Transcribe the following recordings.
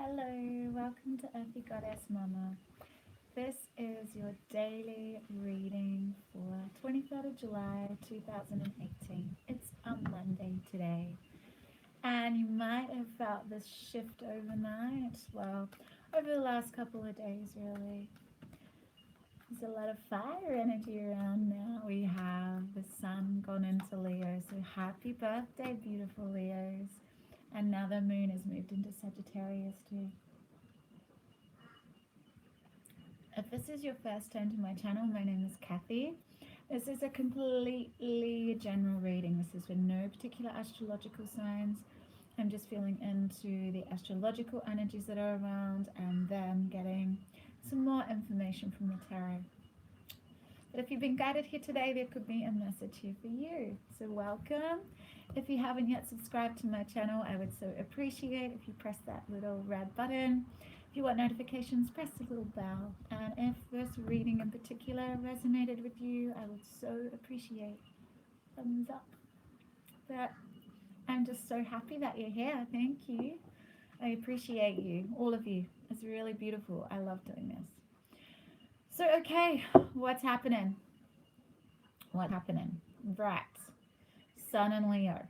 Hello, welcome to Earthy Goddess Mama. This is your daily reading for 23rd of July 2018. It's a Monday today, and you might have felt this shift overnight. Well, over the last couple of days, really. There's a lot of fire energy around now. We have the sun gone into Leo, so happy birthday, beautiful Leos. And now the moon has moved into Sagittarius too. If this is your first time to my channel, my name is Kathy. This is a completely general reading. This is for no particular astrological signs. I'm just feeling into the astrological energies that are around and then getting some more information from the tarot. But if you've been guided here today, there could be a message here for you. So welcome. If you haven't yet subscribed to my channel, I would so appreciate if you press that little red button. If you want notifications, press the little bell. And if this reading in particular resonated with you, I would so appreciate thumbs up. But I'm just so happy that you're here. Thank you. I appreciate you, all of you. It's really beautiful. I love doing this. So, okay, what's happening? What's happening? Right. Sun and Leo.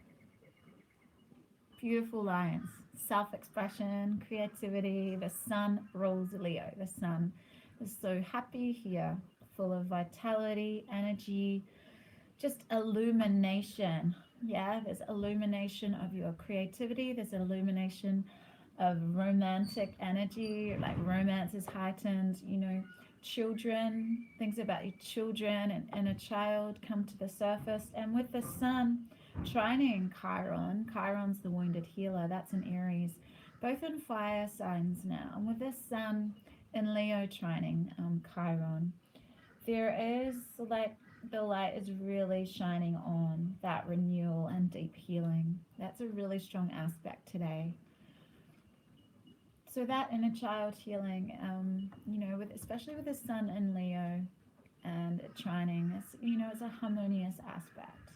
Beautiful lines. Self-expression, creativity. The sun rules Leo. The sun is so happy here, full of vitality, energy, just illumination. Yeah, there's illumination of your creativity. There's illumination of romantic energy, like romance is heightened, you know, children, things about your children and inner child come to the surface. And with the sun trining Chiron, Chiron's the wounded healer, that's in Aries, both in fire signs now. And with this sun in Leo trining Chiron, there is like the light is really shining on that renewal and deep healing. That's a really strong aspect today. So that inner child healing, you know, especially with the sun in Leo and trining, you know, it's a harmonious aspect.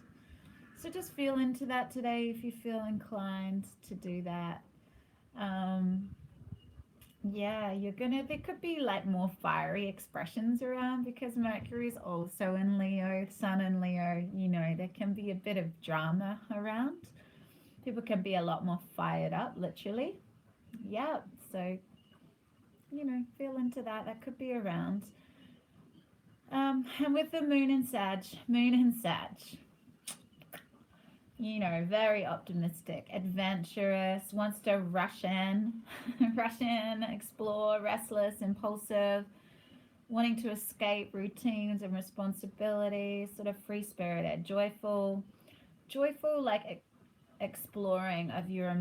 So just feel into that today if you feel inclined to do that. Yeah, there could be like more fiery expressions around because Mercury is also in Leo, sun in Leo, you know, there can be a bit of drama around. People can be a lot more fired up, literally. Yeah, so, you know, feel into that. That could be around. And with the moon in Sag, you know, very optimistic, adventurous, wants to rush in, explore, restless, impulsive, wanting to escape routines and responsibilities, sort of free-spirited, joyful, like exploring of your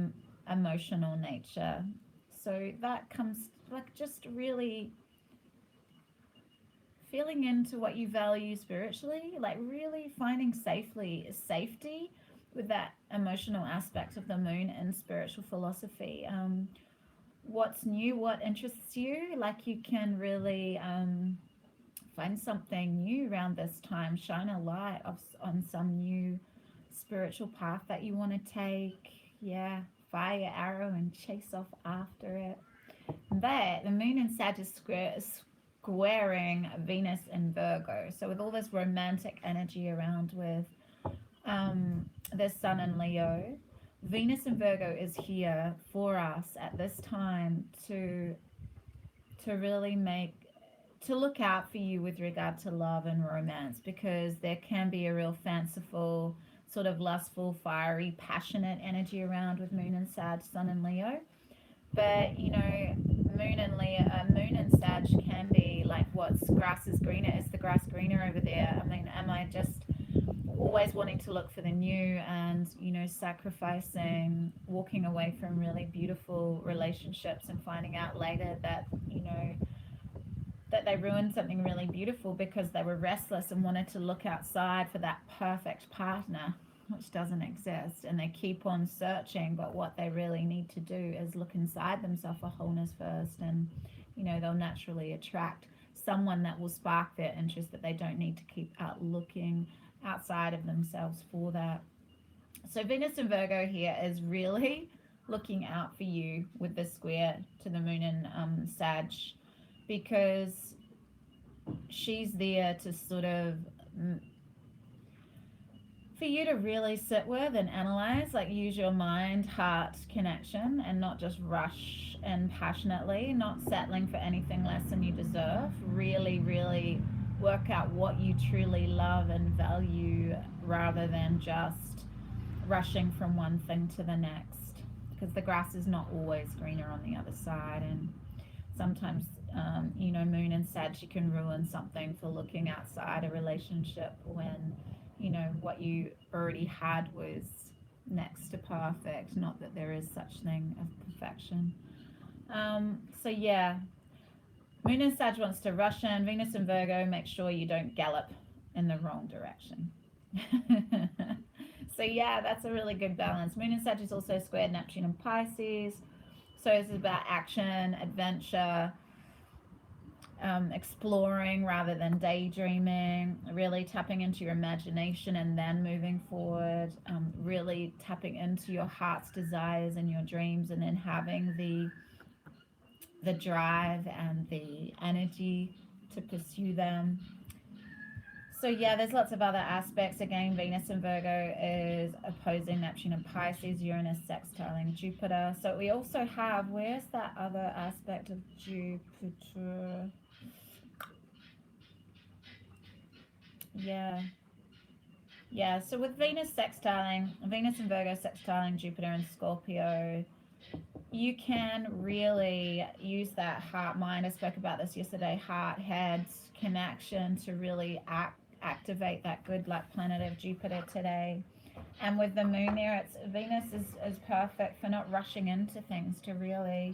emotional nature. So that comes like just really feeling into what you value spiritually, like really finding safety with that emotional aspect of the moon and spiritual philosophy. What's new, what interests you, like you can really find something new around this time, shine a light on some new spiritual path that you want to take. Yeah, fire your arrow and chase off after it. But the moon in Sag is squaring Venus in Virgo. So with all this romantic energy around with the sun in Leo, Venus in Virgo is here for us at this time to really look out for you with regard to love and romance, because there can be a real fanciful, sort of lustful, fiery, passionate energy around with moon and Sag, sun and Leo. But you know, moon and Sag can be like, what's grass is greener, is the grass greener over there? I mean, am I just always wanting to look for the new and, you know, sacrificing, walking away from really beautiful relationships and finding out later that, you know, that they ruined something really beautiful because they were restless and wanted to look outside for that perfect partner, which doesn't exist, and they keep on searching, but what they really need to do is look inside themselves for wholeness first, and, you know, they'll naturally attract someone that will spark their interest, that they don't need to keep out looking outside of themselves for that. So Venus in Virgo here is really looking out for you with the square to the moon in Sag, because she's there to sort of for you to really sit with and analyze, like use your mind heart connection and not just rush and passionately, not settling for anything less than you deserve. Really, really work out what you truly love and value rather than just rushing from one thing to the next, because the grass is not always greener on the other side. And sometimes moon and Sag, you can ruin something for looking outside a relationship when what you already had was next to perfect. Not that there is such thing as perfection. So yeah, moon in Sag wants to rush in. Venus in Virgo, make sure you don't gallop in the wrong direction. So yeah, that's a really good balance. Moon in Sag is also squared Neptune and Pisces. So this is about action, adventure, exploring rather than daydreaming, really tapping into your imagination and then moving forward, really tapping into your heart's desires and your dreams, and then having the drive and the energy to pursue them. So yeah, there's lots of other aspects. Again, Venus in Virgo is opposing Neptune and Pisces, Uranus sextiling Jupiter. So we also have, where's that other aspect of Jupiter? Yeah, so with Venus in Virgo sextiling Jupiter and Scorpio, you can really use that heart mind. I spoke about this yesterday, heart head connection to really activate that good luck planet of Jupiter today. And with the moon there, it's Venus is perfect for not rushing into things, to really,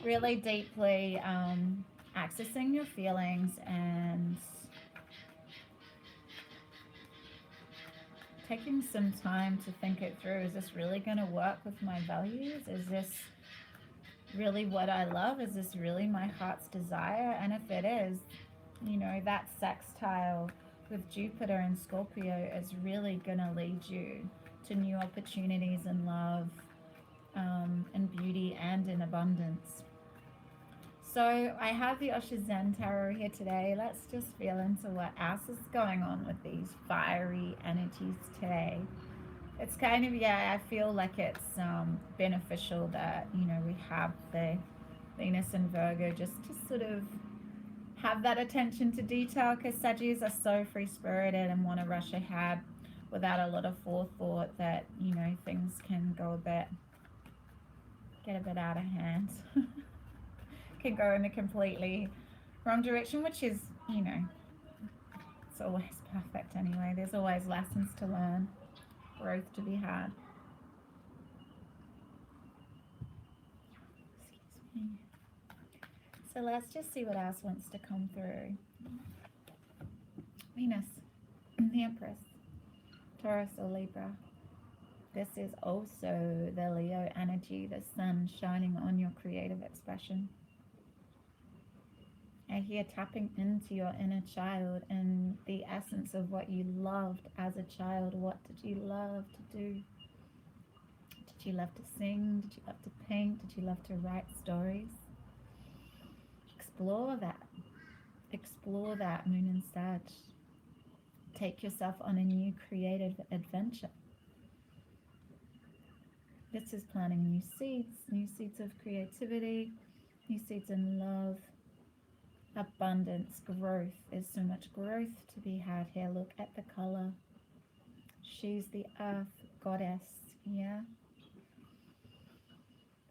really deeply accessing your feelings and taking some time to think it through. Is this really going to work with my values? Is this really what I love? Is this really my heart's desire? And if it is, that sextile with Jupiter and Scorpio is really going to lead you to new opportunities in love, in beauty, and in abundance. So I have the Osho Zen Tarot here today. Let's just feel into what else is going on with these fiery energies today. It's kind of, I feel like it's beneficial that, we have the Venus and Virgo just to sort of have that attention to detail, because Saggies are so free-spirited and want to rush ahead without a lot of forethought that, things can get a bit out of hand. Can go in a completely wrong direction, which is, it's always perfect anyway. There's always lessons to learn, growth to be had. Excuse me. So let's just see what else wants to come through. Venus, the Empress, Taurus or Libra. This is also the Leo energy, the sun shining on your creative expression. I hear tapping into your inner child and the essence of what you loved as a child. What did you love to do? Did you love to sing? Did you love to paint? Did you love to write stories? Explore that. Explore that, Moon and Sag. Take yourself on a new creative adventure. This is planting new seeds of creativity, new seeds in love, abundance, growth. There's so much growth to be had here. Look at the color. She's the earth goddess, yeah?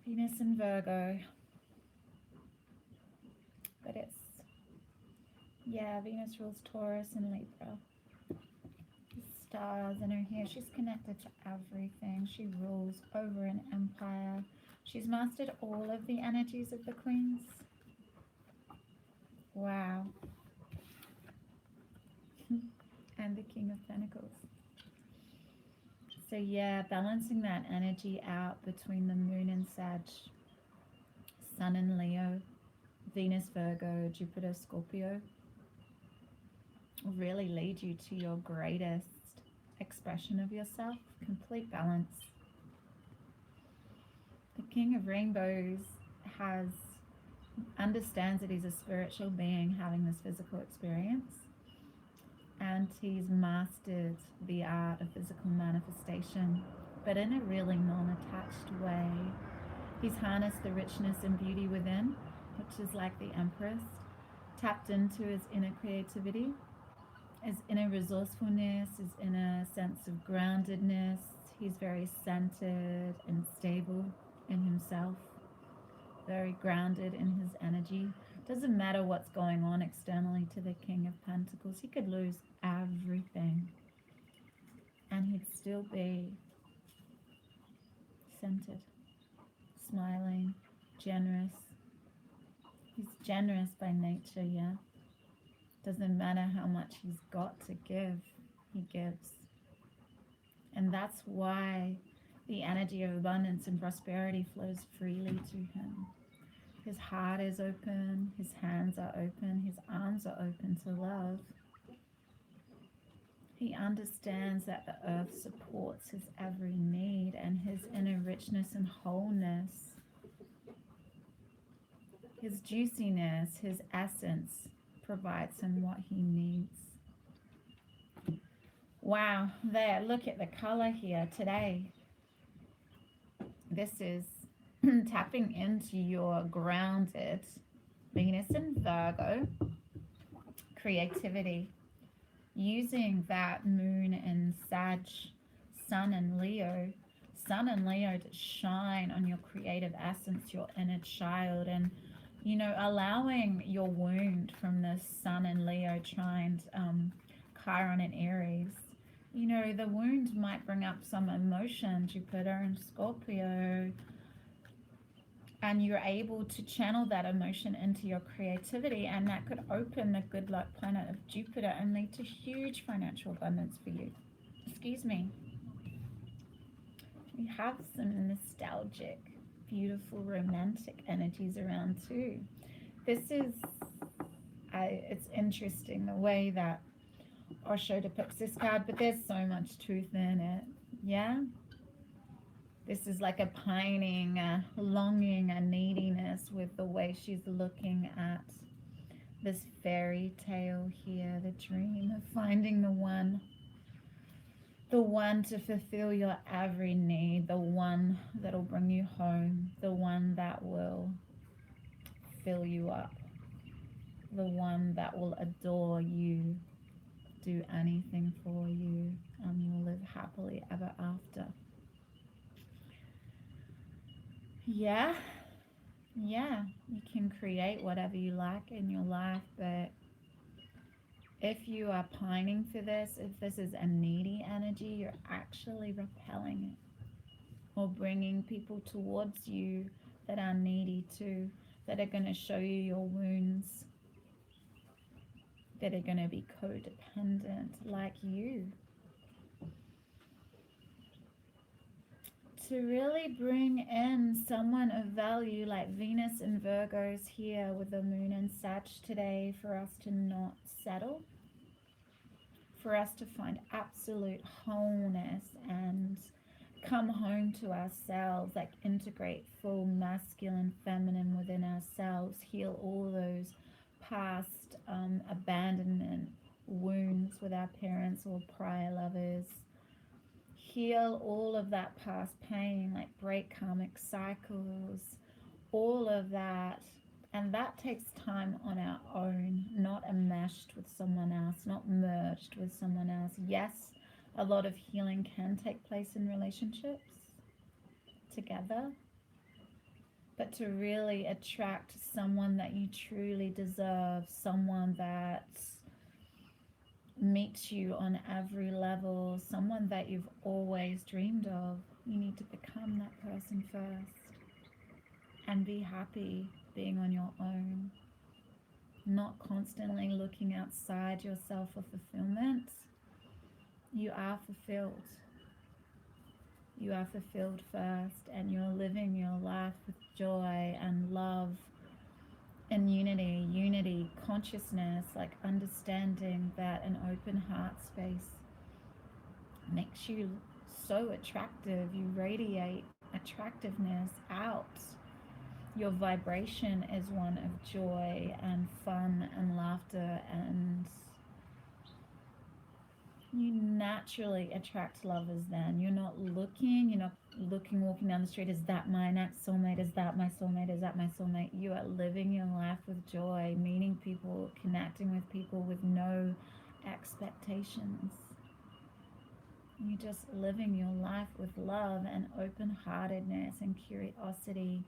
Venus in Virgo. But it's, Venus rules Taurus and Libra. The stars in her hair. She's connected to everything. She rules over an empire. She's mastered all of the energies of the queens. Wow. And the King of Pentacles. So balancing that energy out between the Moon and Sag, Sun in Leo, Venus Virgo, Jupiter Scorpio will really lead you to your greatest expression of yourself. Complete balance. King of Rainbows has understands that he's a spiritual being having this physical experience, and he's mastered the art of physical manifestation, but in a really non-attached way. He's harnessed the richness and beauty within, which is like the Empress, tapped into his inner creativity, his inner resourcefulness, his inner sense of groundedness. He's very centered and stable in himself, very grounded in his energy. Doesn't matter what's going on externally to the King of Pentacles. He could lose everything and he'd still be centered, smiling, generous. He's generous by nature, yeah. Doesn't matter how much he's got to give, he gives. And that's why the energy of abundance and prosperity flows freely to him. His heart is open, his hands are open, his arms are open to love. He understands that the earth supports his every need, and his inner richness and wholeness, his juiciness, his essence provides him what he needs. Wow, there, look at the color here today. This is tapping into your grounded Venus in Virgo creativity, using that moon in Sag, Sun in Leo to shine on your creative essence, your inner child, and allowing your wound from the Sun in Leo trined Chiron in Aries. The wound might bring up some emotion, Jupiter and Scorpio, and you're able to channel that emotion into your creativity, and that could open the good luck planet of Jupiter and lead to huge financial abundance for you. Excuse me. We have some nostalgic, beautiful, romantic energies around too. This is, it's interesting the way that Osho depicts this card, but there's so much truth in it. Yeah? This is like a pining, a longing, a neediness with the way she's looking at this fairy tale here, the dream of finding the one to fulfill your every need, the one that'll bring you home, the one that will fill you up, the one that will adore you, do anything for you, and you'll live happily ever after. Yeah, you can create whatever you like in your life, but if you are pining for this, if this is a needy energy, you're actually repelling it or bringing people towards you that are needy too, that are going to show you your wounds, that are going to be codependent like you. To really bring in someone of value like Venus and Virgo's here with the moon and Sag today, for us to not settle, for us to find absolute wholeness and come home to ourselves, like integrate full masculine, feminine within ourselves, heal all those past abandonment wounds with our parents or prior lovers, heal all of that past pain, like break karmic cycles, all of that. And that takes time on our own, not enmeshed with someone else, not merged with someone else. Yes, a lot of healing can take place in relationships together, but to really attract someone that you truly deserve, someone that meets you on every level, someone that you've always dreamed of, you need to become that person first and be happy being on your own, not constantly looking outside yourself for fulfillment. You are fulfilled. You are fulfilled first, and you're living your life with joy and love and unity, consciousness, like understanding that an open heart space makes you so attractive. You radiate attractiveness out. Your vibration is one of joy and fun and laughter, and you naturally attract lovers then. You're not looking, walking down the street, is that my next soulmate? Is that my soulmate? Is that my soulmate? You are living your life with joy, meeting people, connecting with people with no expectations. You're just living your life with love and open-heartedness and curiosity,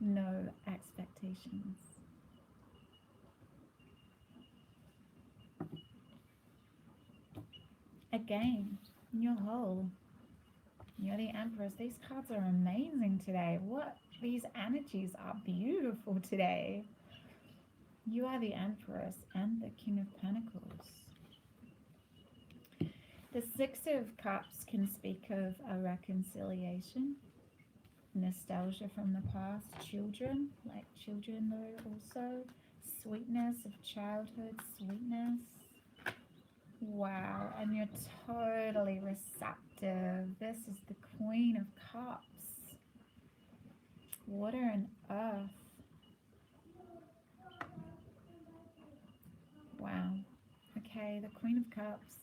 no expectations. Again, you're whole. You're the Empress. These cards are amazing today. These energies are beautiful today. You are the Empress and the King of Pentacles. The Six of Cups can speak of a reconciliation, nostalgia from the past, children, like children though also, sweetness of childhood, sweetness. Wow, and you're totally receptive. This is the Queen of Cups. Water and earth. Wow. Okay, the Queen of Cups.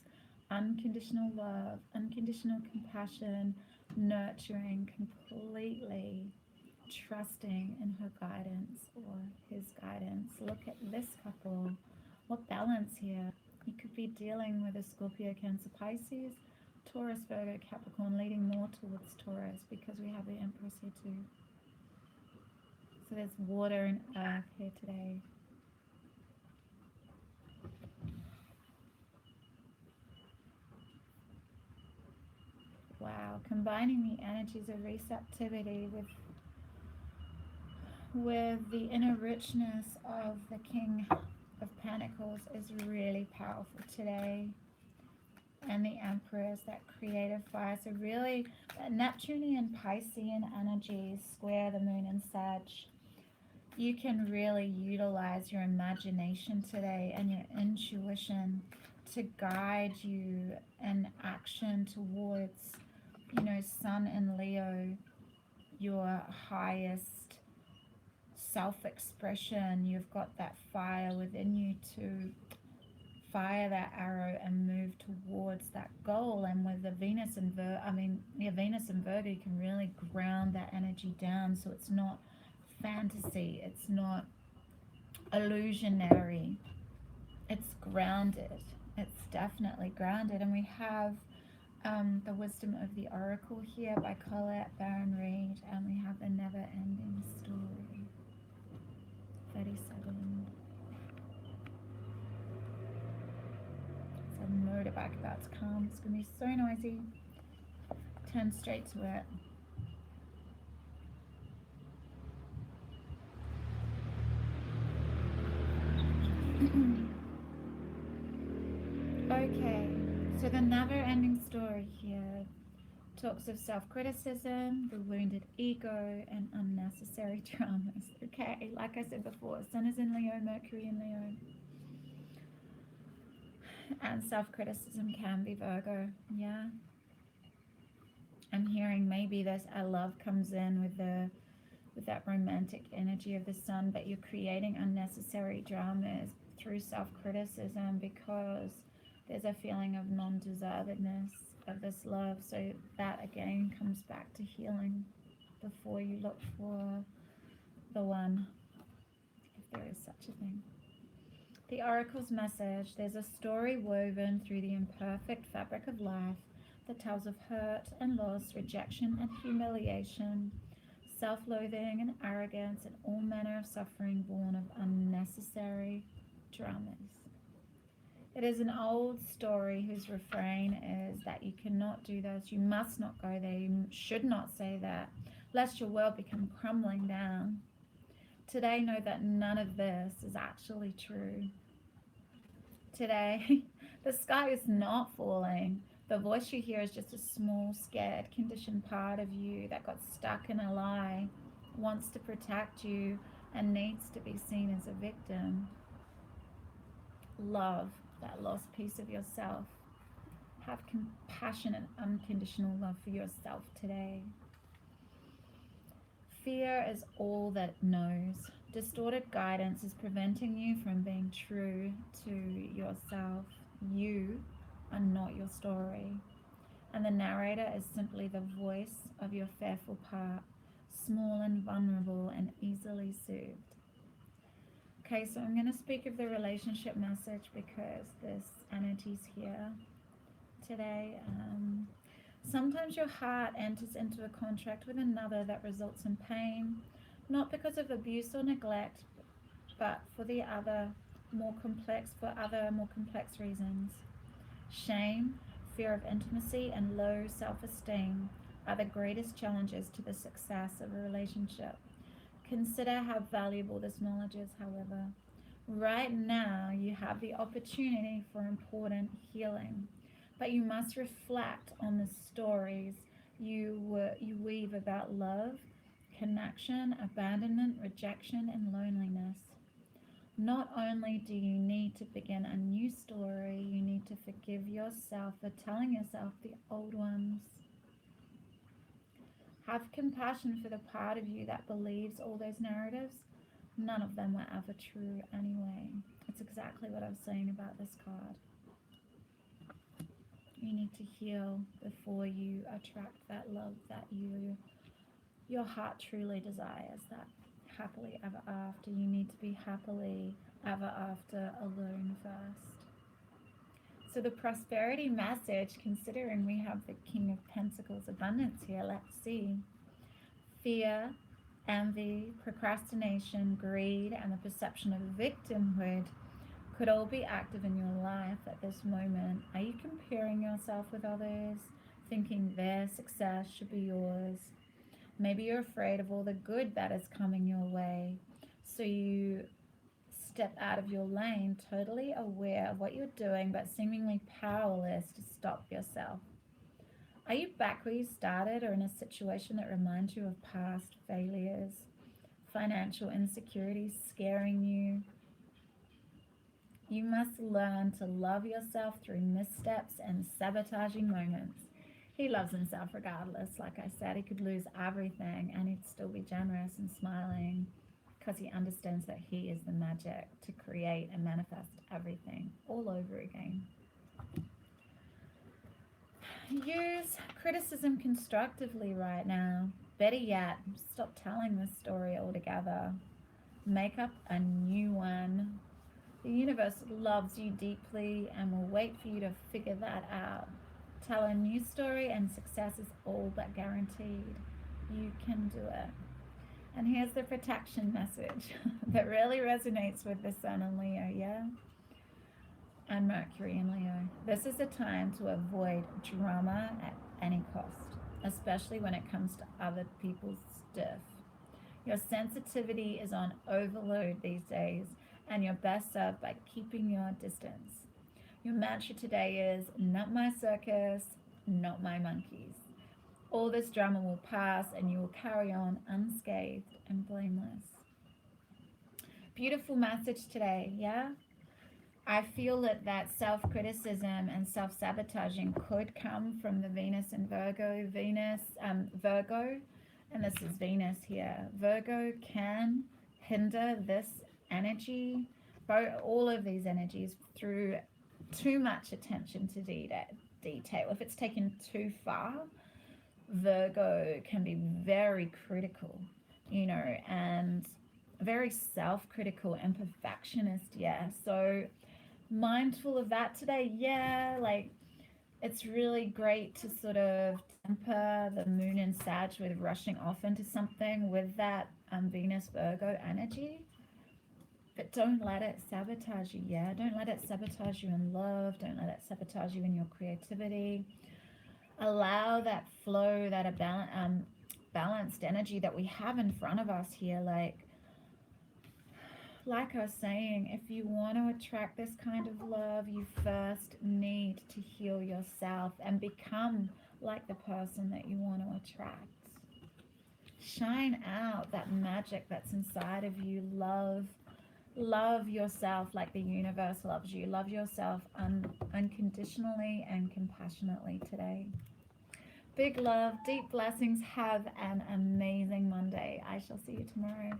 Unconditional love, unconditional compassion, nurturing, completely trusting in her guidance or his guidance. Look at this couple. What balance here. You could be dealing with a Scorpio, Cancer, Pisces, Taurus, Virgo, Capricorn, leading more towards Taurus because we have the Empress here too. So there's water and earth here today. Wow, combining the energies of receptivity with the inner richness of the King of Pentacles is really powerful today. And the Empress, that creative fire. So really, that Neptunian Piscean energies square the moon in Sag. You can really utilize your imagination today and your intuition to guide you in action towards, Sun in Leo, your highest self-expression. You've got that fire within you to fire that arrow and move towards that goal. And with the Venus and Venus and Virgo, you can really ground that energy down, so it's not fantasy, it's not illusionary, it's grounded. It's definitely grounded. And we have the Wisdom of the Oracle here by Colette Baron Reid, and we have the Never Ending Story 37. It's a motorbike about to come. It's going to be so noisy. Turn straight to it. Okay, so the never-ending story here talks of self-criticism, the wounded ego, and unnecessary dramas. Okay, like I said before, Sun is in Leo, Mercury in Leo. And self-criticism can be Virgo, yeah. I'm hearing maybe this love comes in with that romantic energy of the Sun, but you're creating unnecessary dramas through self-criticism because there's a feeling of non-deservedness of this love. So that again comes back to healing before you look for the one, if there is such a thing. The Oracle's message: there's a story woven through the imperfect fabric of life that tells of hurt and loss, rejection and humiliation, self-loathing and arrogance, and all manner of suffering born of unnecessary dramas. It is an old story whose refrain is that you cannot do this, you must not go there, you should not say that, lest your world become crumbling down. Today, know that none of this is actually true. Today, the sky is not falling. The voice you hear is just a small, scared, conditioned part of you that got stuck in a lie, wants to protect you, and needs to be seen as a victim. Love that lost piece of yourself. Have compassion and unconditional love for yourself today. Fear is all that knows. Distorted guidance is preventing you from being true to yourself. You are not your story. And the narrator is simply the voice of your fearful part, small and vulnerable and easily soothed. Okay, so I'm going to speak of the relationship message because this energy's here today. Sometimes your heart enters into a contract with another that results in pain, not because of abuse or neglect, but for other more complex reasons. Shame, fear of intimacy, and low self-esteem are the greatest challenges to the success of a relationship. Consider how valuable this knowledge is, however. Right now, you have the opportunity for important healing, but you must reflect on the stories you weave about love, connection, abandonment, rejection, and loneliness. Not only do you need to begin a new story, you need to forgive yourself for telling yourself the old ones. Have compassion for the part of you that believes all those narratives. None of them were ever true anyway. It's exactly what I was saying about this card. You need to heal before you attract that love that your heart truly desires, that happily ever after. You need to be happily ever after alone first. So the prosperity message, considering we have the King of Pentacles abundance here, let's see. Fear, envy, procrastination, greed, and the perception of victimhood could all be active in your life at this moment. Are you comparing yourself with others, thinking their success should be yours? Maybe you're afraid of all the good that is coming your way, so you step out of your lane, totally aware of what you're doing, but seemingly powerless to stop yourself. Are you back where you started, or in a situation that reminds you of past failures, financial insecurities scaring you? You must learn to love yourself through missteps and sabotaging moments. He loves himself regardless. Like I said, he could lose everything and he'd still be generous and smiling because he understands that he is the magic to create and manifest everything all over again. Use criticism constructively right now. Better yet, stop telling this story altogether. Make up a new one. The universe loves you deeply and will wait for you to figure that out. Tell a new story and success is all but guaranteed. You can do it. And here's the protection message that really resonates with the Sun in Leo, yeah? And Mercury in Leo. This is a time to avoid drama at any cost, especially when it comes to other people's stuff. Your sensitivity is on overload these days, and you're best served by keeping your distance. Your mantra today is, not my circus, not my monkeys. All this drama will pass and you will carry on unscathed and blameless. Beautiful message today, yeah? I feel that self-criticism and self-sabotaging could come from the Venus and Virgo. Virgo, and this is Venus here. Virgo can hinder this energy, all of these energies, through too much attention to detail. If it's taken too far, Virgo can be very critical, and very self-critical and perfectionist, yeah. So mindful of that today, yeah. Like, it's really great to sort of temper the moon in Sag with rushing off into something with that Venus Virgo energy. But don't let it sabotage you, yeah? Don't let it sabotage you in love. Don't let it sabotage you in your creativity. Allow that flow, that balanced energy that we have in front of us here. Like I was saying, if you want to attract this kind of love, you first need to heal yourself and become like the person that you want to attract. Shine out that magic that's inside of you. Love yourself like the universe loves you. Love yourself unconditionally and compassionately today. Big love, deep blessings. Have an amazing Monday. I shall see you tomorrow.